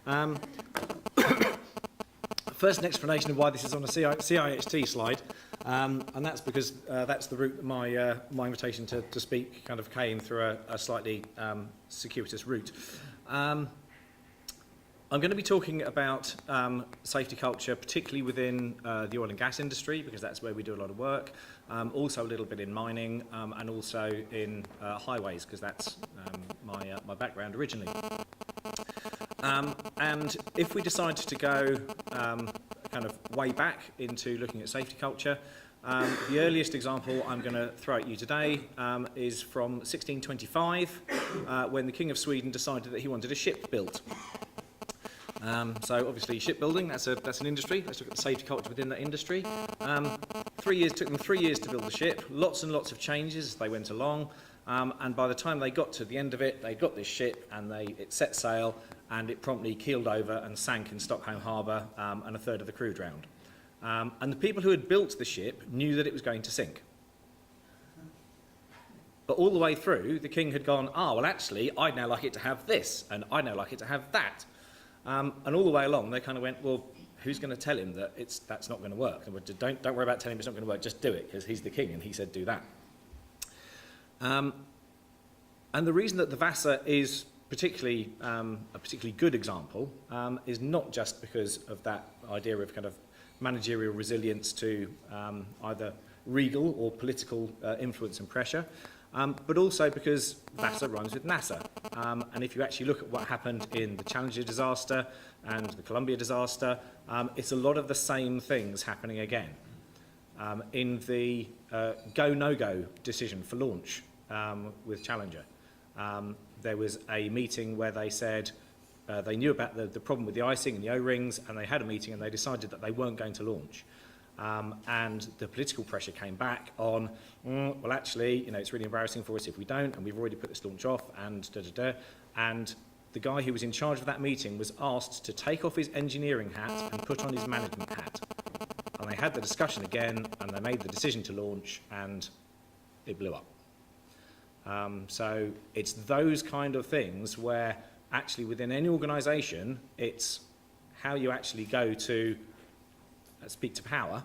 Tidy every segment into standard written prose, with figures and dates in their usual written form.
Um, First, an explanation of why this is on a CIHT slide, and that's because that's the route my invitation to speak kind of came through a slightly circuitous route. I'm going to be talking about safety culture, particularly within the oil and gas industry, because that's where we do a lot of work. Also a little bit in mining, and also in highways, because that's my background originally. And if we decide to go kind of way back into looking at safety culture, the earliest example I'm going to throw at you today is from 1625, when the King of Sweden decided that he wanted a ship built. So obviously shipbuilding, that's an industry. Let's look at the safety culture within that industry. Took them 3 years to build the ship, lots and lots of changes as they went along. And by the time they got to the end of it, they got this ship and it set sail, and it promptly keeled over and sank in Stockholm Harbour, and a third of the crew drowned. And the people who had built the ship knew that it was going to sink. But all the way through, the king had gone, well, actually, I'd now like it to have this, and I'd now like it to have that. And all the way along, they kind of went, well, who's going to tell him that that's not going to work? Don't worry about telling him it's not going to work, just do it, because he's the king, and he said do that. And the reason that the Vasa is a particularly good example is not just because of that idea of kind of managerial resilience to either regal or political influence and pressure, but also because Vasa rhymes with NASA. And if you actually look at what happened in the Challenger disaster and the Columbia disaster, it's a lot of the same things happening again. In the go-no-go decision for launch with Challenger, there was a meeting where they said they knew about the problem with the icing and the O-rings, and they had a meeting and they decided that they weren't going to launch. And the political pressure came back on, well, actually, it's really embarrassing for us if we don't, and we've already put this launch off, and da-da-da. And the guy who was in charge of that meeting was asked to take off his engineering hat and put on his management hat. And they had the discussion again, and they made the decision to launch, and it blew up. So it's those kind of things where actually within any organisation, it's how you actually go to speak to power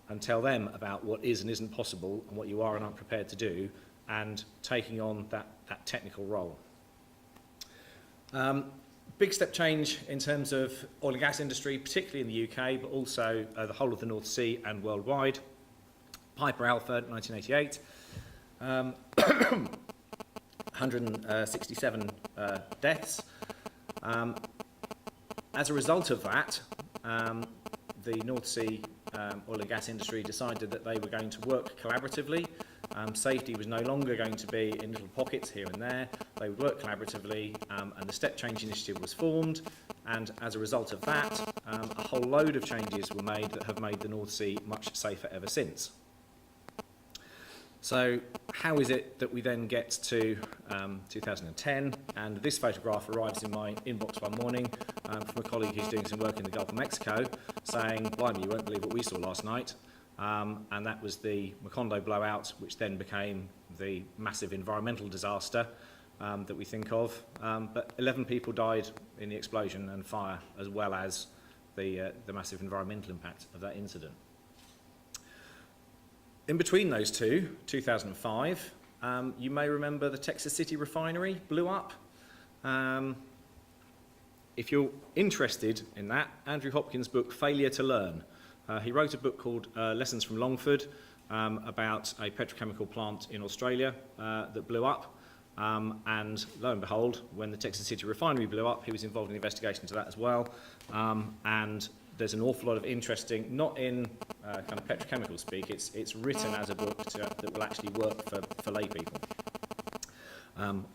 and tell them about what is and isn't possible and what you are and aren't prepared to do, and taking on that technical role. Big step change in terms of oil and gas industry, particularly in the UK, but also the whole of the North Sea and worldwide. Piper Alpha, 1988. 167 deaths. As a result of that, the North Sea oil and gas industry decided that they were going to work collaboratively. Safety was no longer going to be in little pockets here and there. They would work collaboratively, and the Step Change Initiative was formed. And as a result of that, a whole load of changes were made that have made the North Sea much safer ever since. So how is it that we then get to 2010, and this photograph arrives in my inbox one morning from a colleague who's doing some work in the Gulf of Mexico, saying, blimey, you won't believe what we saw last night. And that was the Macondo blowout, which then became the massive environmental disaster that we think of. But 11 people died in the explosion and fire, as well as the massive environmental impact of that incident. In between those two, 2005, you may remember the Texas City refinery blew up. If you're interested in that, Andrew Hopkins' book, Failure to Learn. He wrote a book called Lessons from Longford about a petrochemical plant in Australia that blew up. And lo and behold, when the Texas City refinery blew up, he was involved in the investigation into that as well. And there's an awful lot of interesting, not in kind of petrochemical speak, it's written as a book that will actually work for lay people,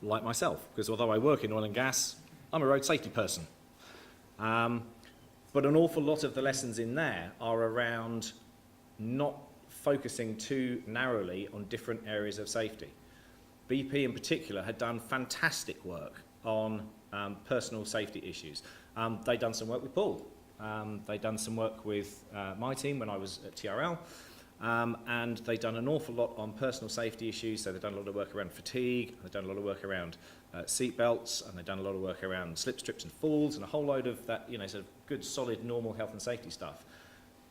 like myself, because although I work in oil and gas, I'm a road safety person. But an awful lot of the lessons in there are around not focusing too narrowly on different areas of safety. BP in particular had done fantastic work on personal safety issues. They'd done some work with Paul. They'd done some work with my team when I was at TRL, and they'd done an awful lot on personal safety issues. So they'd done a lot of work around fatigue, they'd done a lot of work around seat belts, and they've done a lot of work around slip, strips and falls, and a whole load of that, sort of good, solid, normal health and safety stuff.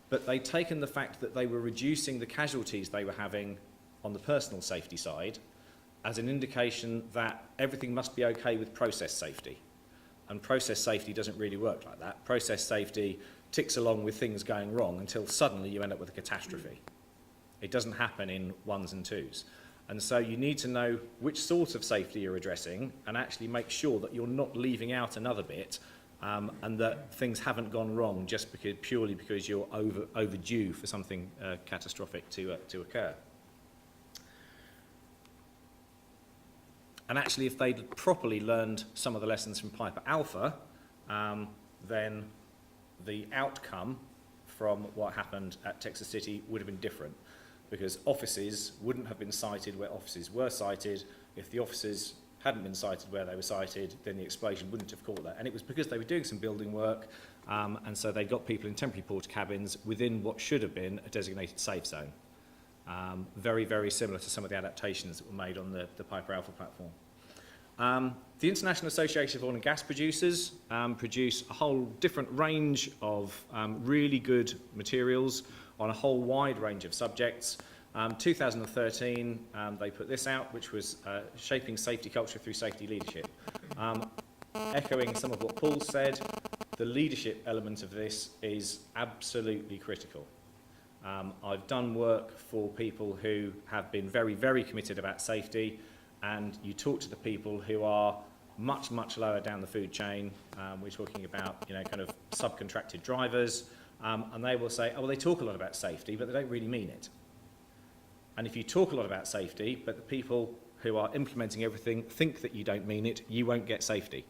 But they'd taken the fact that they were reducing the casualties they were having on the personal safety side as an indication that everything must be okay with process safety. And process safety doesn't really work like that. Process safety ticks along with things going wrong until suddenly you end up with a catastrophe. It doesn't happen in ones and twos. And so you need to know which sort of safety you're addressing and actually make sure that you're not leaving out another bit and that things haven't gone wrong just purely because you're overdue for something catastrophic to occur. And actually, if they'd properly learned some of the lessons from Piper Alpha, then the outcome from what happened at Texas City would have been different, because offices wouldn't have been cited where offices were cited. If the offices hadn't been cited where they were cited, then the explosion wouldn't have caught that. And it was because they were doing some building work, and so they got people in temporary porta cabins within what should have been a designated safe zone. Very, very similar to some of the adaptations that were made on the Piper Alpha platform. The International Association of Oil and Gas Producers produce a whole different range of really good materials on a whole wide range of subjects. 2013, they put this out, which was Shaping Safety Culture Through Safety Leadership. Echoing some of what Paul said, the leadership element of this is absolutely critical. I've done work for people who have been very, very committed about safety, and you talk to the people who are much, much lower down the food chain. We're talking about, kind of subcontracted drivers, and they will say, oh, well, they talk a lot about safety, but they don't really mean it. And if you talk a lot about safety, but the people who are implementing everything think that you don't mean it, you won't get safety.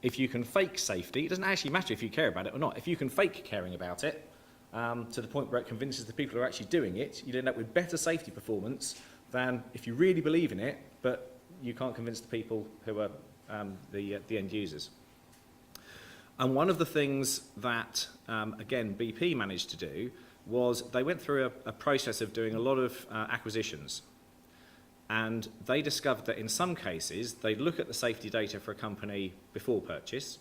If you can fake safety, it doesn't actually matter if you care about it or not. If you can fake caring about it, to the point where it convinces the people who are actually doing it, you'd end up with better safety performance than if you really believe in it, but you can't convince the people who are the end users. And one of the things that, again, BP managed to do was they went through a process of doing a lot of acquisitions. And they discovered that in some cases, they'd look at the safety data for a company before purchase.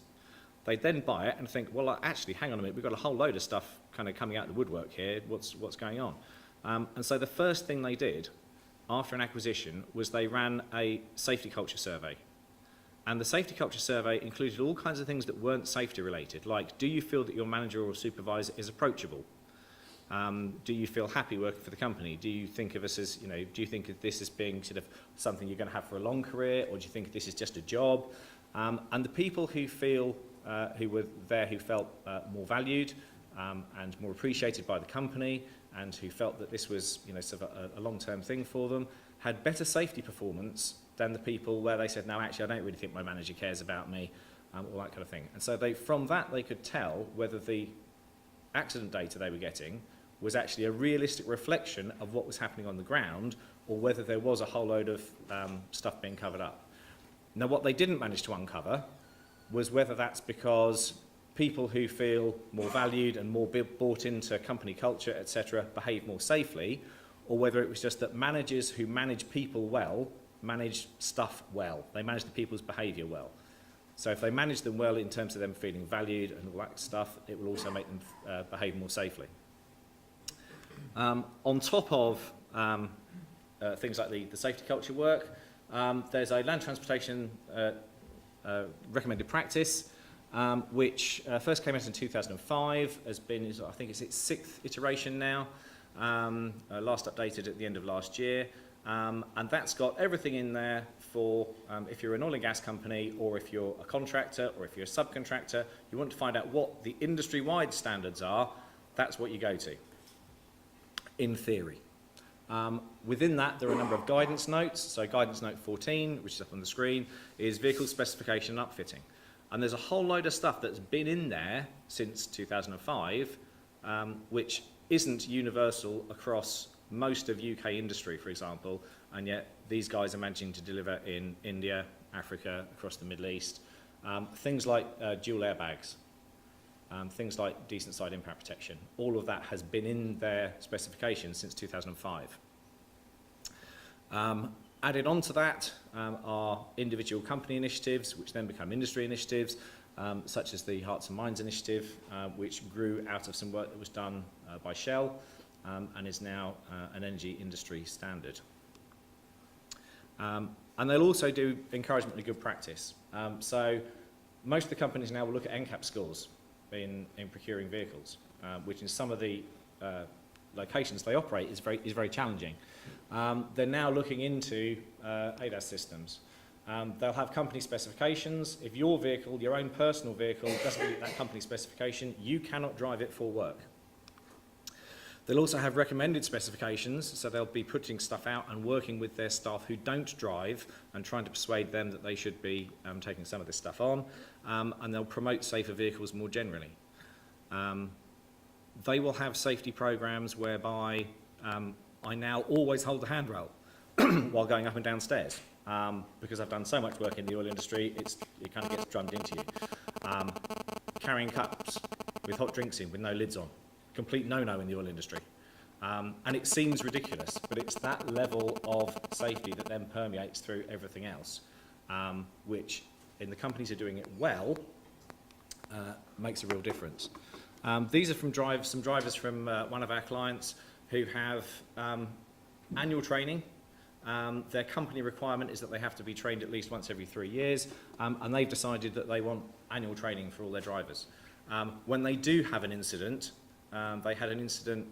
They'd then buy it and think, well, actually, hang on a minute, we've got a whole load of stuff kind of coming out of the woodwork here. What's going on? And so the first thing they did after an acquisition was they ran a safety culture survey. And the safety culture survey included all kinds of things that weren't safety related, like, do you feel that your manager or supervisor is approachable? Do you feel happy working for the company? Do you think of us as, do you think of this as being sort of something you're going to have for a long career, or do you think this is just a job? And the people who were there who felt more valued and more appreciated by the company, and who felt that this was, sort of a long-term thing for them, had better safety performance than the people where they said, no, actually, I don't really think my manager cares about me, all that kind of thing. And so from that, they could tell whether the accident data they were getting was actually a realistic reflection of what was happening on the ground, or whether there was a whole load of stuff being covered up. Now, what they didn't manage to uncover was whether that's because people who feel more valued and more bought into company culture, etc., behave more safely, or whether it was just that managers who manage people well manage stuff well. They manage the people's behaviour well. So if they manage them well in terms of them feeling valued and all that stuff, it will also make them behave more safely. On top of things like the safety culture work, there's a land transportation recommended practice, which first came out in 2005, I think it's its 6th iteration now, last updated at the end of last year, and that's got everything in there for if you're an oil and gas company, or if you're a contractor, or if you're a subcontractor, you want to find out what the industry-wide standards are, that's what you go to, in theory. Within that, there are a number of guidance notes. So guidance note 14, which is up on the screen, is vehicle specification and upfitting. And there's a whole load of stuff that's been in there since 2005, which isn't universal across most of UK industry, for example, and yet these guys are managing to deliver in India, Africa, across the Middle East. Things like dual airbags, things like decent side impact protection. All of that has been in their specifications since 2005. Added on to that are individual company initiatives, which then become industry initiatives, such as the Hearts and Minds initiative, which grew out of some work that was done by Shell and is now an energy industry standard. And they'll also do encouragement of good practice. So most of the companies now will look at NCAP scores in procuring vehicles, which in some of the locations they operate is very challenging. They're now looking into ADAS systems. They'll have company specifications. If your vehicle, your own personal vehicle, doesn't meet that company specification, you cannot drive it for work. They'll also have recommended specifications, so they'll be putting stuff out and working with their staff who don't drive and trying to persuade them that they should be taking some of this stuff on, and they'll promote safer vehicles more generally. They will have safety programs whereby I now always hold the handrail while going up and down stairs, because I've done so much work in the oil industry, it kind of gets drummed into you. Carrying cups with hot drinks in with no lids on. Complete no-no in the oil industry. And it seems ridiculous, but it's that level of safety that then permeates through everything else, which in the companies who are doing it well, makes a real difference. These are from some drivers from one of our clients who have annual training. Their company requirement is that they have to be trained at least once every 3 years, and they've decided that they want annual training for all their drivers. When they do have an incident, they had an incident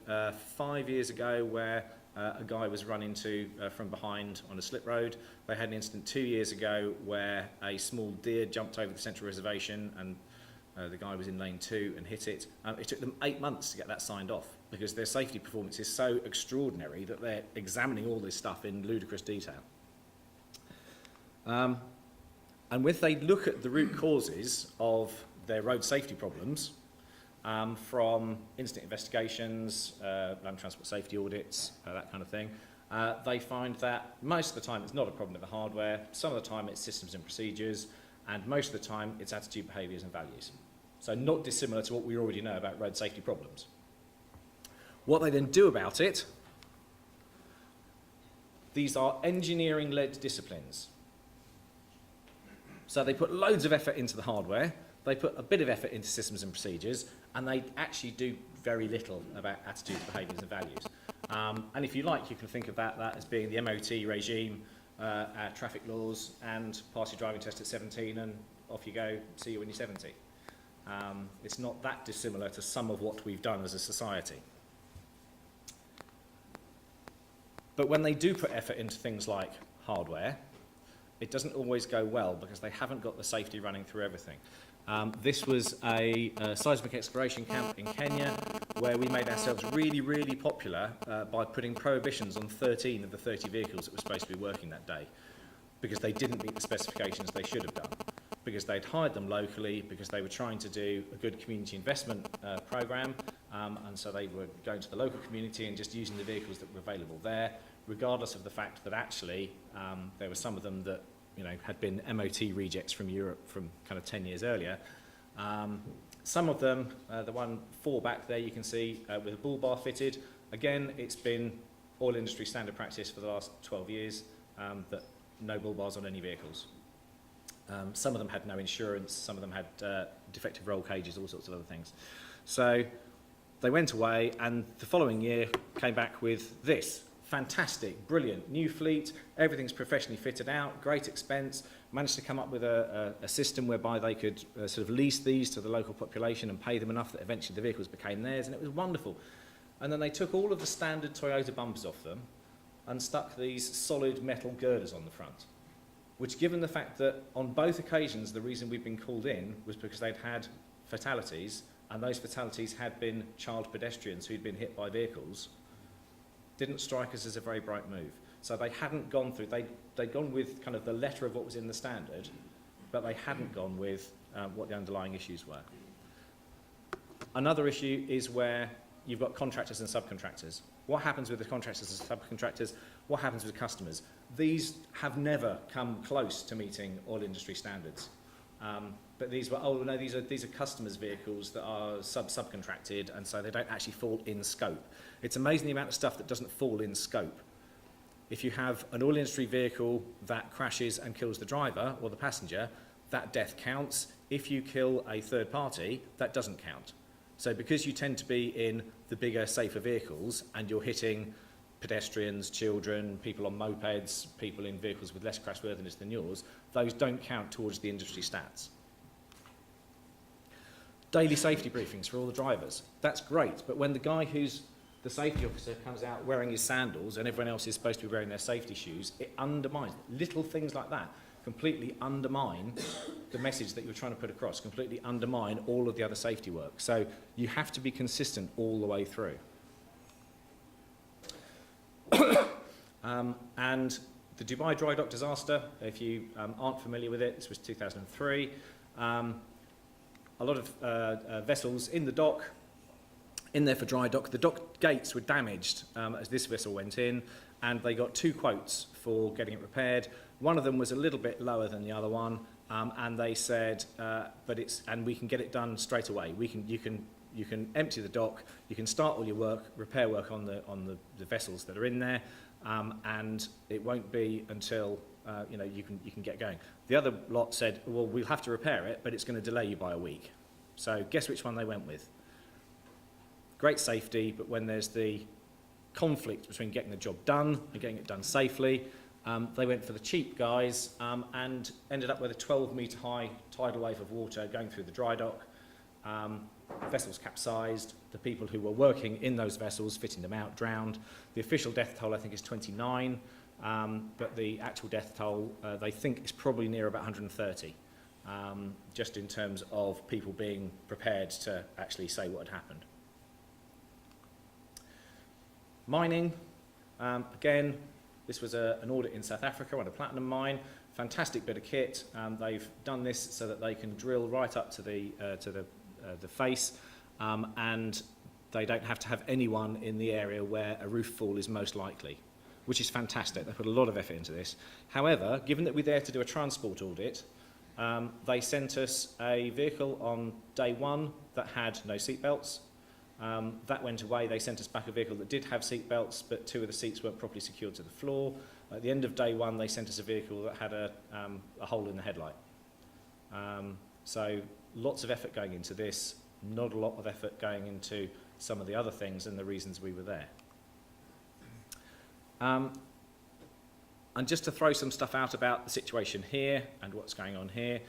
5 years ago where a guy was run into from behind on a slip road. They had an incident 2 years ago where a small deer jumped over the central reservation and the guy was in lane 2 and hit it. It took them 8 months to get that signed off because their safety performance is so extraordinary that they're examining all this stuff in ludicrous detail. And if they look at the root causes of their road safety problems, from incident investigations, land transport safety audits, that kind of thing, they find that most of the time it's not a problem with the hardware, some of the time it's systems and procedures, and most of the time it's attitude, behaviours and values. So not dissimilar to what we already know about road safety problems. What they then do about it, these are engineering-led disciplines. So they put loads of effort into the hardware, they put a bit of effort into systems and procedures, and they actually do very little about attitudes, behaviours and values. And if you like, you can think about that as being the MOT regime, our traffic laws, and pass your driving test at 17 and off you go, see you when you're 70. It's not that dissimilar to some of what we've done as a society. But when they do put effort into things like hardware, it doesn't always go well because they haven't got the safety running through everything. This was a seismic exploration camp in Kenya where we made ourselves really, really popular by putting prohibitions on 13 of the 30 vehicles that were supposed to be working that day because they didn't meet the specifications they should have done, because they'd hired them locally, because they were trying to do a good community investment programme, and so they were going to the local community and just using the vehicles that were available there, regardless of the fact that actually there were some of them that had been MOT rejects from Europe from kind of 10 years earlier. Some of them, the one 4 back there you can see with a bull bar fitted, again it's been oil industry standard practice for the last 12 years that no bull bars on any vehicles. Some of them had no insurance, some of them had defective roll cages, all sorts of other things. So they went away and the following year came back with this. Fantastic, brilliant, new fleet, everything's professionally fitted out, great expense, managed to come up with a system whereby they could sort of lease these to the local population and pay them enough that eventually the vehicles became theirs, and it was wonderful. And then they took all of the standard Toyota bumpers off them and stuck these solid metal girders on the front, which, given the fact that on both occasions the reason we'd been called in was because they'd had fatalities, and those fatalities had been child pedestrians who'd been hit by vehicles, didn't strike us as a very bright move. So they hadn't gone through, they'd gone with kind of the letter of what was in the standard, but they hadn't gone with what the underlying issues were. Another issue is where you've got contractors and subcontractors. What happens with the contractors and subcontractors? What happens with customers? These have never come close to meeting oil industry standards. But these were, oh no, these are customers' vehicles that are subcontracted, and so they don't actually fall in scope. It's amazing the amount of stuff that doesn't fall in scope. If you have an oil industry vehicle that crashes and kills the driver or the passenger, that death counts. If you kill a third party, that doesn't count. So because you tend to be in the bigger, safer vehicles and you're hitting pedestrians, children, people on mopeds, people in vehicles with less crashworthiness than yours, those don't count towards the industry stats. Daily safety briefings for all the drivers. That's great, but when the guy who's the safety officer comes out wearing his sandals and everyone else is supposed to be wearing their safety shoes, it undermines. Little things like that completely undermine the message that you're trying to put across, completely undermine all of the other safety work. So you have to be consistent all the way through. And the Dubai dry dock disaster, if you aren't familiar with it, this was 2003. A lot of vessels in the dock, in there for dry dock. The dock gates were damaged as this vessel went in, and they got 2 quotes for getting it repaired. One of them was a little bit lower than the other one, and they said, and we can get it done straight away. You can empty the dock, you can start all your repair work on the vessels that are in there, and it won't be until you can get going. The other lot said, well, we'll have to repair it, but it's going to delay you by a week. So guess which one they went with? Great safety, but when there's the conflict between getting the job done and getting it done safely, they went for the cheap guys and ended up with a 12-metre high tidal wave of water going through the dry dock. Vessels capsized, the people who were working in those vessels, fitting them out, drowned. The official death toll, I think, is 29, but the actual death toll, they think, is probably near about 130, just in terms of people being prepared to actually say what had happened. Mining, again, this was an audit in South Africa on a platinum mine. Fantastic bit of kit. They've done this so that they can drill right up to the face, and they don't have to have anyone in the area where a roof fall is most likely, which is fantastic. They put a lot of effort into this. However, given that we're there to do a transport audit, they sent us a vehicle on day 1 that had no seat belts. That went away. They sent us back a vehicle that did have seat belts, but 2 of the seats weren't properly secured to the floor. At the end of day 1, they sent us a vehicle that had a hole in the headlight. So lots of effort going into this, not a lot of effort going into some of the other things and the reasons we were there. And just to throw some stuff out about the situation here and what's going on here,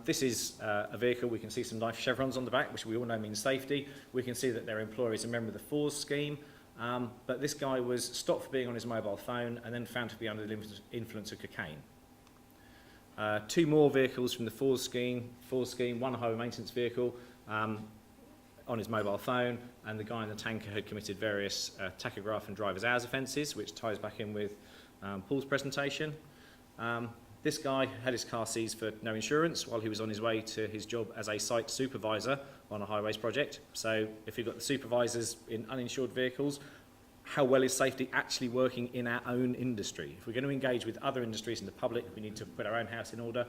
this is a vehicle. We can see some nice chevrons on the back, which we all know means safety. We can see that their employer is a member of the FORS scheme, but this guy was stopped for being on his mobile phone and then found to be under the influence of cocaine. 2 more vehicles from the FORS scheme, one highway maintenance vehicle on his mobile phone, and the guy in the tanker had committed various tachograph and driver's hours offences, which ties back in with Paul's presentation. This guy had his car seized for no insurance while he was on his way to his job as a site supervisor on a highways project. So if you've got the supervisors in uninsured vehicles, how well is safety actually working in our own industry? If we're going to engage with other industries in the public, we need to put our own house in order.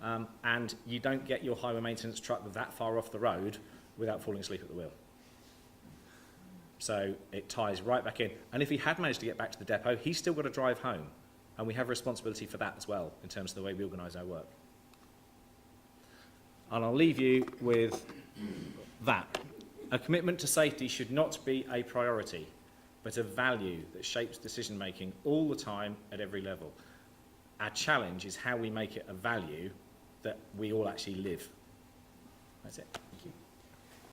And you don't get your highway maintenance truck that far off the road without falling asleep at the wheel. So it ties right back in. And if he had managed to get back to the depot, he's still got to drive home. And we have a responsibility for that as well, in terms of the way we organise our work. And I'll leave you with that. A commitment to safety should not be a priority, but a value that shapes decision-making all the time at every level. Our challenge is how we make it a value that we all actually live. That's it. Thank you.